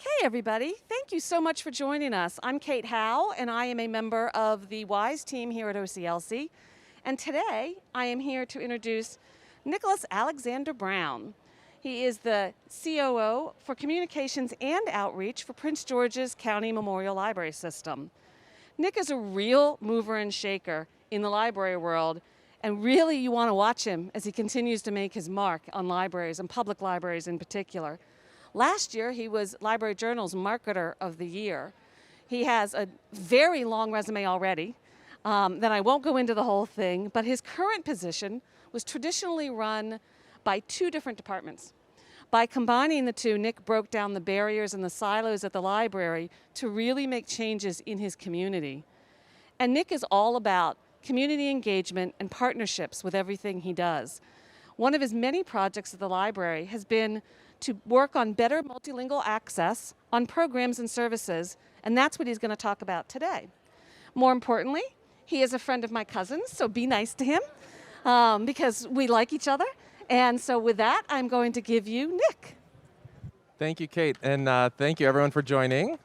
Hey everybody, thank you so much for joining us. I'm Kate Howe and I am a member of the WISE team here at OCLC. And today I am here to introduce Nicholas Alexander Brown. He is the COO for Communications and Outreach for Prince George's County Memorial Library System. Nick is a real mover and shaker in the library world, and really you want to watch him as he continues to make his mark on libraries and public libraries in particular. Last year, he was Library Journal's Marketer of the Year. He has a very long resume already that I won't go into the whole thing, but his current position was traditionally run by two different departments. By combining the two, Nick broke down the barriers and the silos at the library to really make changes in his community. And Nick is all about community engagement and partnerships with everything he does. One of his many projects at the library has been to work on better multilingual access on programs and services, and that's what he's going to talk about today. More importantly, he is a friend of my cousin's, so be nice to him because we like each other. And so with that, I'm going to give you Nick. Thank you, Kate, and thank you everyone for joining.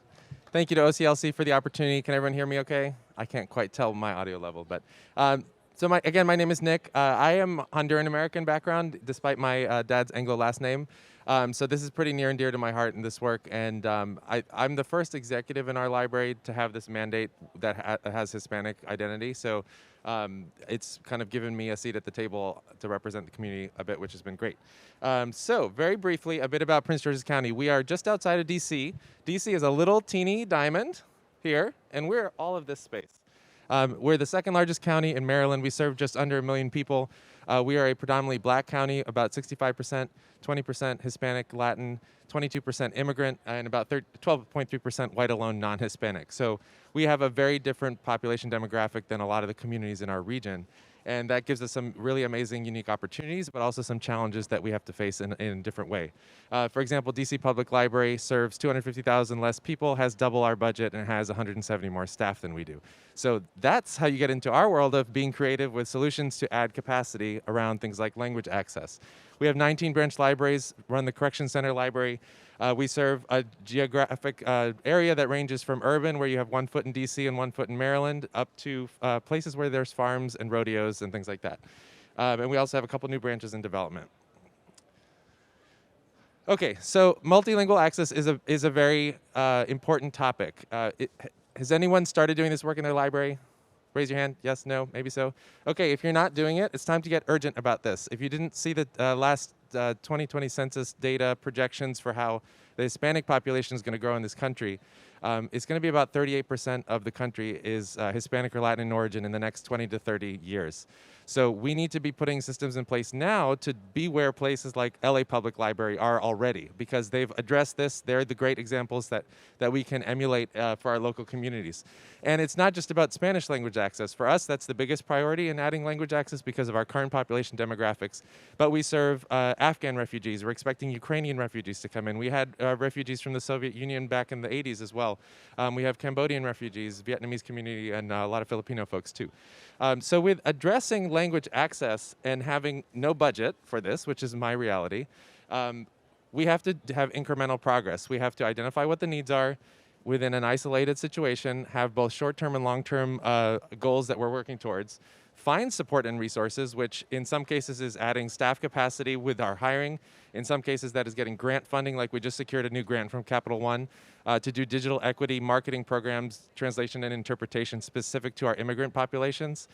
Thank you to OCLC for the opportunity. Can everyone hear me okay? I can't quite tell my audio level, but again, my name is Nick. I am Honduran American background, despite my dad's Anglo last name. So this is pretty near and dear to my heart in this work, and I'm the first executive in our library to have this mandate that has Hispanic identity. So it's kind of given me a seat at the table to represent the community a bit, which has been great. So very briefly, a bit about Prince George's County. We are just outside of DC. DC is a little teeny diamond here, and we're all of this space. We're the second largest county in Maryland. We serve just under 1 million people. We are a predominantly black county, about 65%, 20% Hispanic, Latin, 22% immigrant, and about 12.3% white alone non-Hispanic. So we have a very different population demographic than a lot of the communities in our region. And that gives us some really amazing, unique opportunities, but also some challenges that we have to face in a different way. For example, DC Public Library serves 250,000 less people, has double our budget, and has 170 more staff than we do. So that's how you get into our world of being creative with solutions to add capacity around things like language access. We have 19 branch libraries, run the Correction Center Library. We serve a geographic area that ranges from urban, where you have 1 foot in DC and 1 foot in Maryland, up to places where there's farms and rodeos and things like that. And we also have a couple new branches in development. Okay, so multilingual access is a very important topic. Has anyone started doing this work in their library? Raise your hand. Yes, no, maybe so. Okay, if you're not doing it, it's time to get urgent about this. If you didn't see the last 2020 census data projections for how the Hispanic population is going to grow in this country, it's going to be about 38% of the country is Hispanic or Latin in origin in the next 20 to 30 years. So we need to be putting systems in place now to be where places like LA Public Library are already, because they've addressed this. They're the great examples that we can emulate for our local communities. And it's not just about Spanish language access. For us, that's the biggest priority in adding language access because of our current population demographics. But we serve Afghan refugees. We're expecting Ukrainian refugees to come in. We had refugees from the Soviet Union back in the 80s as well. We have Cambodian refugees, Vietnamese community, and a lot of Filipino folks too. So with addressing language access and having no budget for this, which is my reality, we have to have incremental progress. We have to identify what the needs are within an isolated situation, have both short-term and long-term goals that we're working towards, find support and resources, which in some cases is adding staff capacity with our hiring. In some cases, that is getting grant funding, like we just secured a new grant from Capital One to do digital equity marketing programs, translation and interpretation specific to our immigrant populations,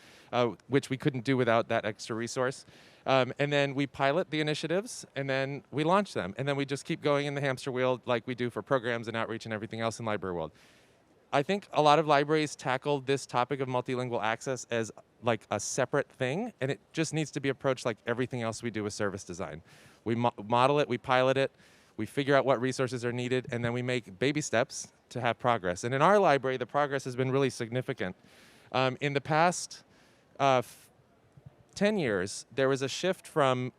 which we couldn't do without that extra resource. And then we pilot the initiatives, and then we launch them. And then we just keep going in the hamster wheel like we do for programs and outreach and everything else in library world. I think a lot of libraries tackle this topic of multilingual access as like a separate thing, and it just needs to be approached like everything else we do with service design. We model it, we pilot it, we figure out what resources are needed, and then we make baby steps to have progress. And in our library, the progress has been really significant. In the past 10 years, there was a shift from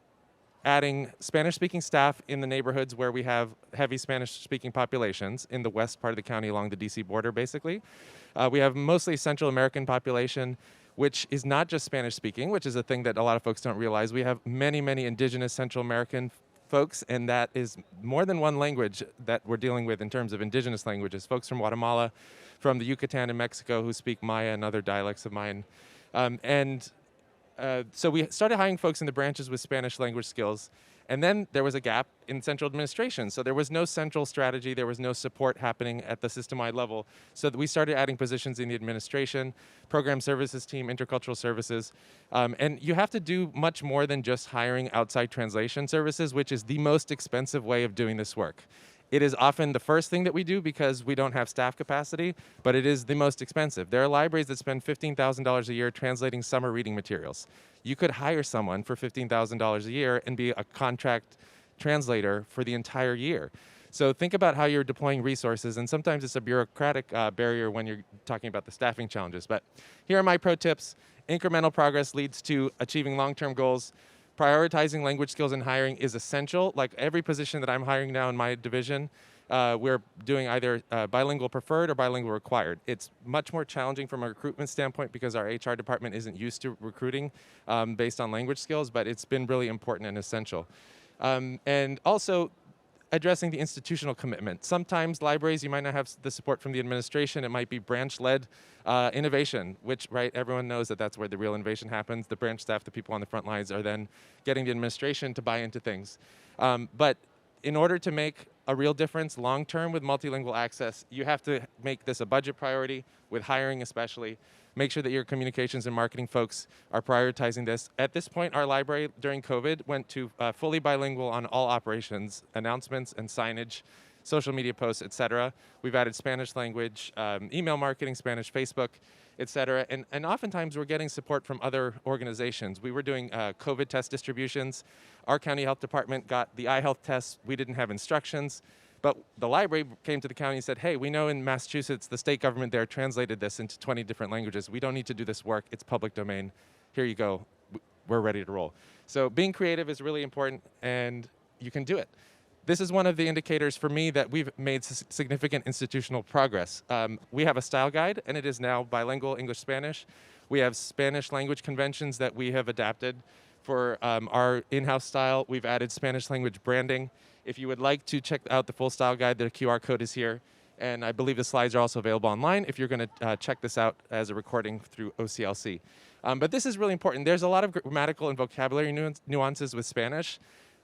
adding Spanish-speaking staff in the neighborhoods where we have heavy Spanish-speaking populations in the west part of the county along the DC border, basically. We have mostly Central American population, which is not just Spanish-speaking, which is a thing that a lot of folks don't realize. We have many, many indigenous Central American folks, and that is more than one language that we're dealing with in terms of indigenous languages. Folks from Guatemala, from the Yucatan in Mexico who speak Maya and other dialects of Mayan. So we started hiring folks in the branches with Spanish language skills. And then there was a gap in central administration. So there was no central strategy. There was no support happening at the system-wide level. So we started adding positions in the administration, program services team, intercultural services. And you have to do much more than just hiring outside translation services, which is the most expensive way of doing this work. It is often the first thing that we do because we don't have staff capacity, but it is the most expensive. There are libraries that spend $15,000 a year translating summer reading materials. You could hire someone for $15,000 a year and be a contract translator for the entire year. So think about how you're deploying resources, and sometimes it's a bureaucratic barrier when you're talking about the staffing challenges. But here are my pro tips. Incremental progress leads to achieving long-term goals. Prioritizing language skills in hiring is essential. Like every position that I'm hiring now in my division, we're doing either bilingual preferred or bilingual required. It's much more challenging from a recruitment standpoint because our HR department isn't used to recruiting based on language skills, but it's been really important and essential. And also, addressing the institutional commitment. Sometimes libraries, you might not have the support from the administration. It might be branch-led innovation, which, right, everyone knows that that's where the real innovation happens. The branch staff, the people on the front lines, are then getting the administration to buy into things. But in order to make a real difference long-term with multilingual access, you have to make this a budget priority, with hiring especially. Make sure that your communications and marketing folks are prioritizing this. At this point, our library during COVID went to fully bilingual on all operations, announcements and signage, social media posts, et cetera. We've added Spanish language, email marketing, Spanish Facebook, et cetera. And oftentimes we're getting support from other organizations. We were doing COVID test distributions. Our county health department got the iHealth tests. We didn't have instructions. But the library came to the county and said, hey, we know in Massachusetts, the state government there translated this into 20 different languages. We don't need to do this work. It's public domain. Here you go. We're ready to roll. So being creative is really important, and you can do it. This is one of the indicators for me that we've made significant institutional progress. We have a style guide, and it is now bilingual English-Spanish. We have Spanish language conventions that we have adapted for our in-house style. We've added Spanish language branding. If you would like to check out the full style guide, the QR code is here. And I believe the slides are also available online if you're going to check this out as a recording through OCLC. But this is really important. There's a lot of grammatical and vocabulary nuances with Spanish.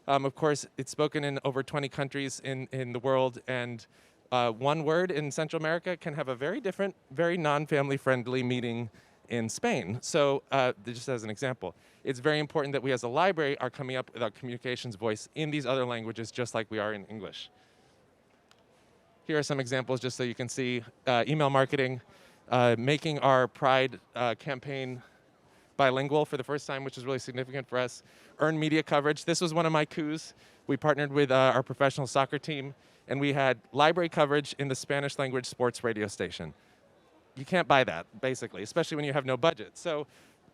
Of course, it's spoken in over 20 countries in the world. And one word in Central America can have a very different, very non-family friendly meaning in Spain. So just as an example, it's very important that we as a library are coming up with our communications voice in these other languages just like we are in English. Here are some examples just so you can see email marketing, making our Pride campaign bilingual for the first time, which is really significant for us. Earned media coverage. This was one of my coups. We partnered with our professional soccer team, and we had library coverage in the Spanish language sports radio station. You can't buy that, basically, especially when you have no budget. So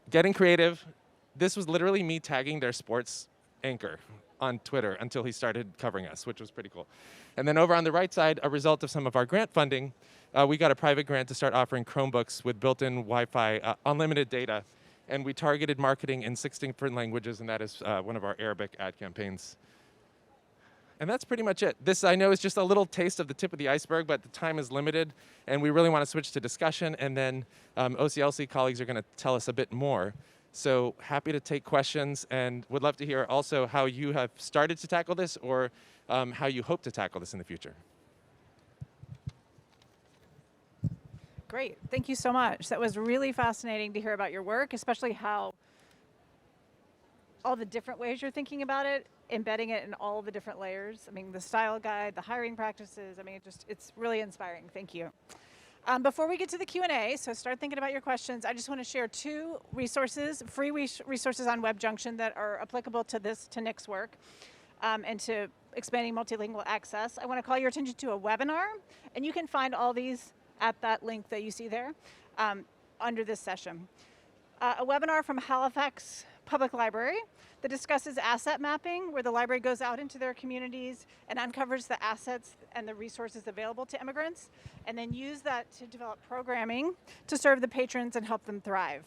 getting creative. This was literally me tagging their sports anchor on Twitter until he started covering us, which was pretty cool. And then over on the right side, a result of some of our grant funding, we got a private grant to start offering Chromebooks with built-in Wi-Fi, unlimited data, and we targeted marketing in 6 different languages, and that is one of our Arabic ad campaigns. And that's pretty much it. This, I know, is just a little taste of the tip of the iceberg, but the time is limited, and we really want to switch to discussion, and then OCLC colleagues are going to tell us a bit more. So happy to take questions, and would love to hear also how you have started to tackle this, or how you hope to tackle this in the future. Great, thank you so much. That was really fascinating to hear about your work, especially how all the different ways you're thinking about it, embedding it in all the different layers. I mean, the style guide, the hiring practices, I mean, it's really inspiring, thank you. Before we get to the Q&A, so start thinking about your questions, I just want to share 2 resources, free resources on WebJunction that are applicable to Nick's work and to expanding multilingual access. I want to call your attention to a webinar, and you can find all these at that link that you see there under this session. A webinar from Halifax Public Library that discusses asset mapping, where the library goes out into their communities and uncovers the assets and the resources available to immigrants, and then use that to develop programming to serve the patrons and help them thrive.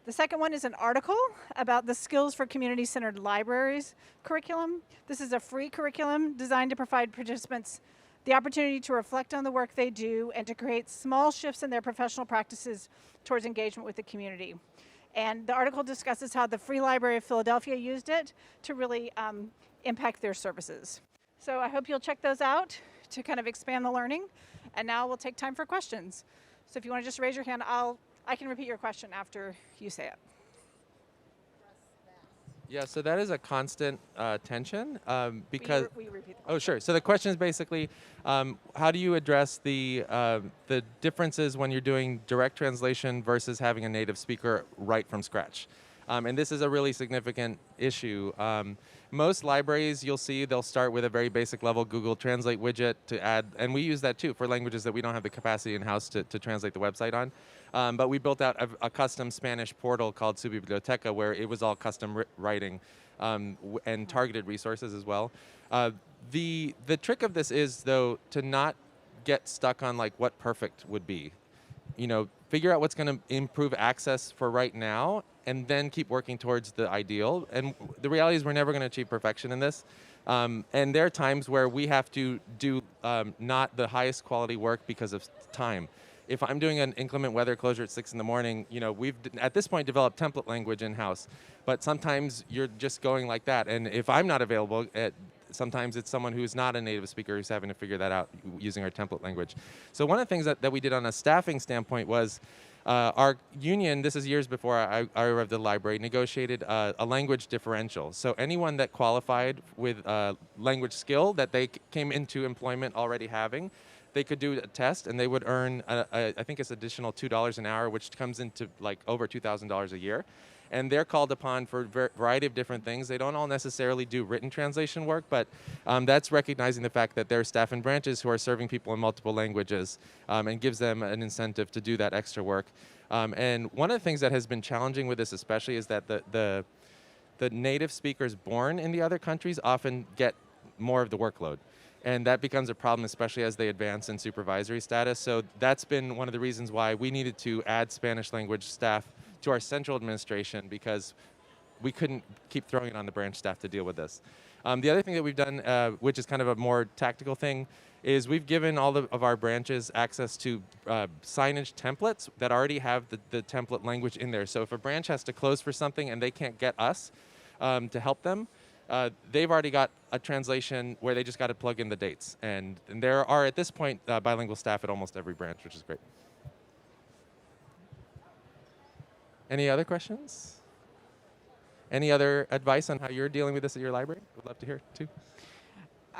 The second one is an article about the Skills for Community-Centered Libraries curriculum. This is a free curriculum designed to provide participants the opportunity to reflect on the work they do and to create small shifts in their professional practices towards engagement with the community. And the article discusses how the Free Library of Philadelphia used it to really impact their services. So I hope you'll check those out to kind of expand the learning. And now we'll take time for questions. So if you want to just raise your hand, I can repeat your question after you say it. Yeah, so that is a constant tension because. Will you repeat the question? Oh, sure. So the question is basically, how do you address the differences when you're doing direct translation versus having a native speaker write from scratch? And this is a really significant issue. Most libraries, you'll see, they'll start with a very basic level Google Translate widget to add, and we use that too for languages that we don't have the capacity in-house to translate the website on. But we built out a custom Spanish portal called Su Biblioteca where it was all custom writing and targeted resources as well. The trick of this is, though, to not get stuck on like what perfect would be. You know, figure out what's going to improve access for right now and then keep working towards the ideal. And the reality is we're never going to achieve perfection in this. And there are times where we have to do not the highest quality work because of time. If I'm doing an inclement weather closure at 6 in the morning, you know, we've at this point developed template language in-house. But sometimes you're just going like that. And if I'm not available, sometimes it's someone who's not a native speaker who's having to figure that out using our template language. So one of the things that we did on a staffing standpoint was our union, this is years before I arrived at the library, negotiated a language differential. So anyone that qualified with language skill that they came into employment already having, they could do a test and they would earn, I think it's additional $2 an hour, which comes into like over $2,000 a year. And they're called upon for a variety of different things. They don't all necessarily do written translation work, but that's recognizing the fact that there are staff and branches who are serving people in multiple languages and gives them an incentive to do that extra work. And one of the things that has been challenging with this especially is that the native speakers born in the other countries often get more of the workload. And that becomes a problem, especially as they advance in supervisory status. So that's been one of the reasons why we needed to add Spanish language staff to our central administration, because we couldn't keep throwing it on the branch staff to deal with this. The other thing that we've done, which is kind of a more tactical thing, is we've given all of our branches access to signage templates that already have the template language in there. So if a branch has to close for something and they can't get us to help them, they've already got a translation where they just got to plug in the dates. And there are, at this point, bilingual staff at almost every branch, which is great. Any other questions? Any other advice on how you're dealing with this at your library? Would love to hear, too.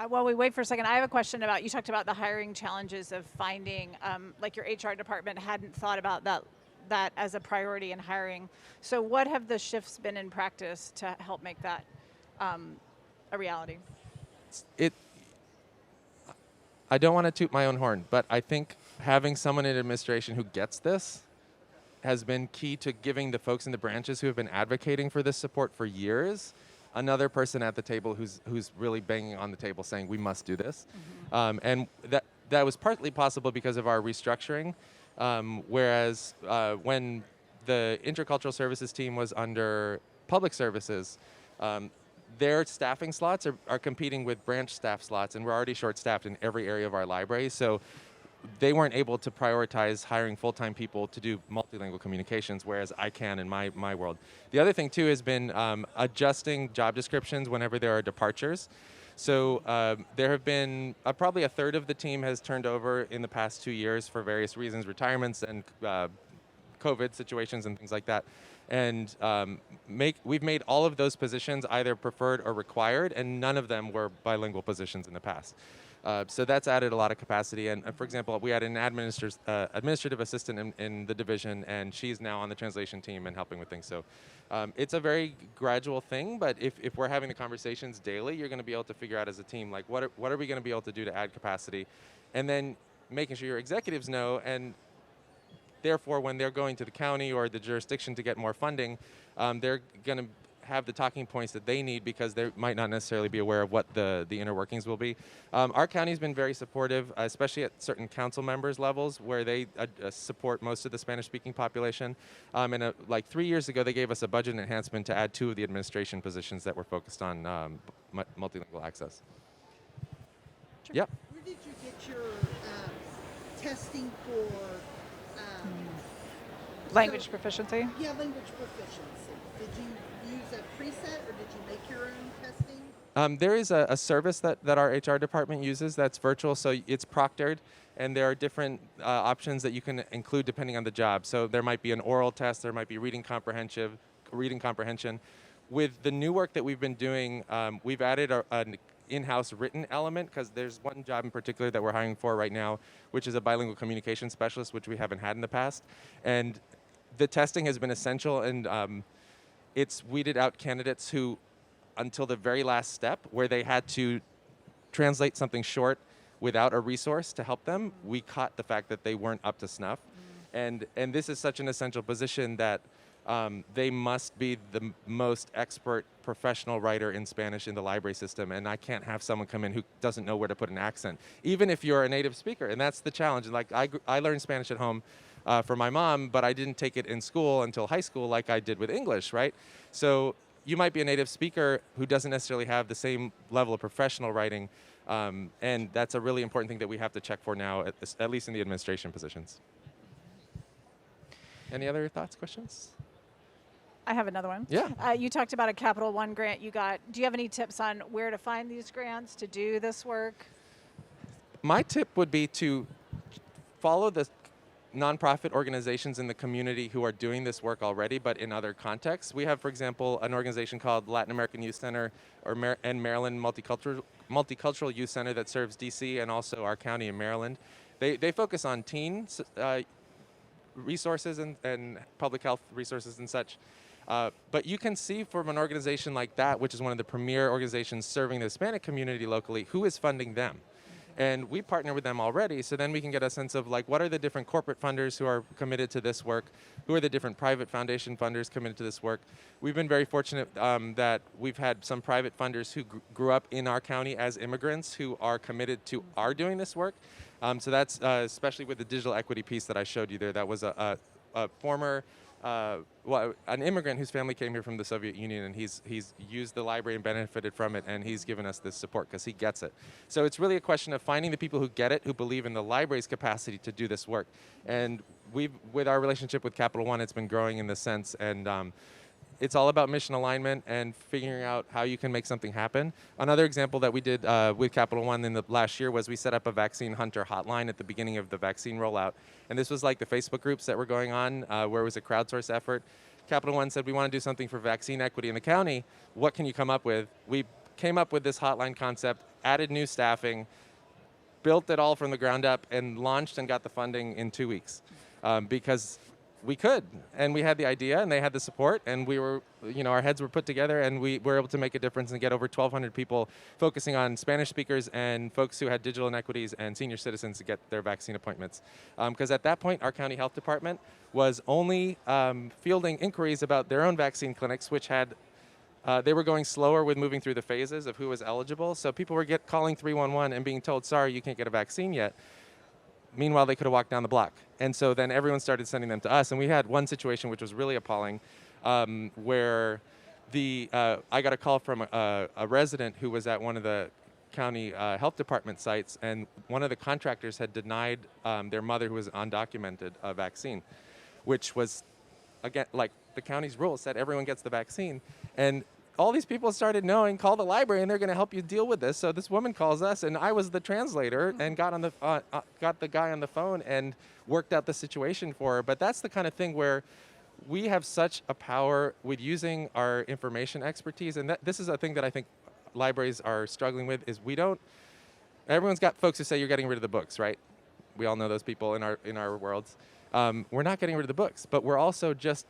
While we wait for a second, I have a question about, you talked about the hiring challenges of finding, like your HR department hadn't thought about that as a priority in hiring. So what have the shifts been in practice to help make that a reality? I don't want to toot my own horn, but I think having someone in administration who gets this has been key to giving the folks in the branches who have been advocating for this support for years another person at the table who's really banging on the table saying we must do this. Mm-hmm. And that was partly possible because of our restructuring, whereas when the intercultural services team was under public services, their staffing slots are competing with branch staff slots, and we're already short-staffed in every area of our library. So they weren't able to prioritize hiring full-time people to do multilingual communications, whereas I can in my world. The other thing, too, has been adjusting job descriptions whenever there are departures. So there have been, probably a third of the team has turned over in the past 2 years for various reasons, retirements and COVID situations and things like that. And we've made all of those positions either preferred or required, and none of them were bilingual positions in the past. So that's added a lot of capacity. And for example, we had an administrative assistant in the division, and she's now on the translation team and helping with things. So it's a very gradual thing, but if we're having the conversations daily, you're going to be able to figure out as a team, like, what are we going to be able to do to add capacity? And then making sure your executives know, and therefore when they're going to the county or the jurisdiction to get more funding, they're going to have the talking points that they need because they might not necessarily be aware of what the inner workings will be. Our county's been very supportive, especially at certain council members levels where they support most of the Spanish-speaking population. Like 3 years ago, they gave us a budget enhancement to add 2 of the administration positions that were focused on multilingual access. Sure. Yep. Where did you get your testing for Language proficiency. yeah, language proficiency? Did you use a preset or did you make your own testing? There is a service that our HR department uses that's virtual, so it's proctored, and there are different options that you can include depending on the job. So there might be an oral test, there might be reading comprehension. With the new work that we've been doing, we've added an in-house written element because there's one job in particular that we're hiring for right now, which is a bilingual communication specialist, which we haven't had in the past. And the testing has been essential, and it's weeded out candidates who, until the very last step, where they had to translate something short without a resource to help them, we caught the fact that they weren't up to snuff. And this is such an essential position that they must be the most expert professional writer in Spanish in the library system, and I can't have someone come in who doesn't know where to put an accent, even if you're a native speaker, and that's the challenge. Like I learned Spanish at home for my mom, but I didn't take it in school until high school like I did with English, right? So you might be a native speaker who doesn't necessarily have the same level of professional writing, and that's a really important thing that we have to check for now, at least in the administration positions. Any other thoughts, questions? I have another one. Yeah. You talked about a Capital One grant you got. Do you have any tips on where to find these grants to do this work? My tip would be to follow the nonprofit organizations in the community who are doing this work already, but in other contexts. We have, for example, an organization called Latin American Youth Center and Maryland Multicultural Youth Center that serves DC and also our county in Maryland. They focus on teens resources and public health resources and such. But you can see from an organization like that, which is one of the premier organizations serving the Hispanic community locally, who is funding them. And we partner with them already, so then we can get a sense of like what are the different corporate funders who are committed to this work, who are the different private foundation funders committed to this work. We've been very fortunate that we've had some private funders who grew up in our county as immigrants who are committed to our doing this work. So that's especially with the digital equity piece that I showed you there. That was a former an immigrant whose family came here from the Soviet Union, and he's used the library and benefited from it, and he's given us this support because he gets it. So it's really a question of finding the people who get it, who believe in the library's capacity to do this work. And with our relationship with Capital One, it's been growing in this sense, and it's all about mission alignment and figuring out how you can make something happen. Another example that we did with Capital One in the last year was we set up a vaccine hunter hotline at the beginning of the vaccine rollout. And this was like the Facebook groups that were going on where it was a crowdsource effort. Capital One said, we want to do something for vaccine equity in the county. What can you come up with? We came up with this hotline concept, added new staffing, built it all from the ground up, and launched and got the funding in 2 weeks because we could, and we had the idea, and they had the support, and we were, our heads were put together, and we were able to make a difference and get over 1,200 people focusing on Spanish speakers and folks who had digital inequities and senior citizens to get their vaccine appointments. Because at that point, our county health department was only fielding inquiries about their own vaccine clinics, which had they were going slower with moving through the phases of who was eligible. So people were calling 311 and being told, sorry, you can't get a vaccine yet. Meanwhile, they could have walked down the block. And so then everyone started sending them to us. And we had one situation which was really appalling where I got a call from a resident who was at one of the county health department sites, and one of the contractors had denied their mother, who was undocumented, a vaccine, which was, again, like the county's rules said everyone gets the vaccine. And all these people started knowing, call the library and they're going to help you deal with this. So this woman calls us, and I was the translator and got the guy on the phone and worked out the situation for her. But that's the kind of thing where we have such a power with using our information expertise. And this is a thing that I think libraries are struggling with, is everyone's got folks who say you're getting rid of the books, right? We all know those people in our worlds. We're not getting rid of the books, but we're also just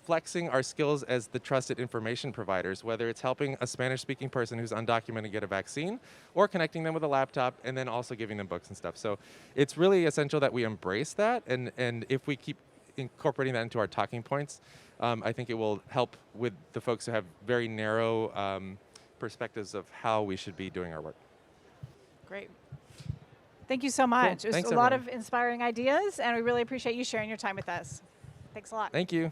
flexing our skills as the trusted information providers, whether it's helping a Spanish-speaking person who's undocumented get a vaccine, or connecting them with a laptop, and then also giving them books and stuff. So it's really essential that we embrace that, and if we keep incorporating that into our talking points, I think it will help with the folks who have very narrow perspectives of how we should be doing our work. Great. Thank you so much. It was Thanks, a lot everyone. of inspiring ideas, and we really appreciate you sharing your time with us. Thanks a lot. Thank you.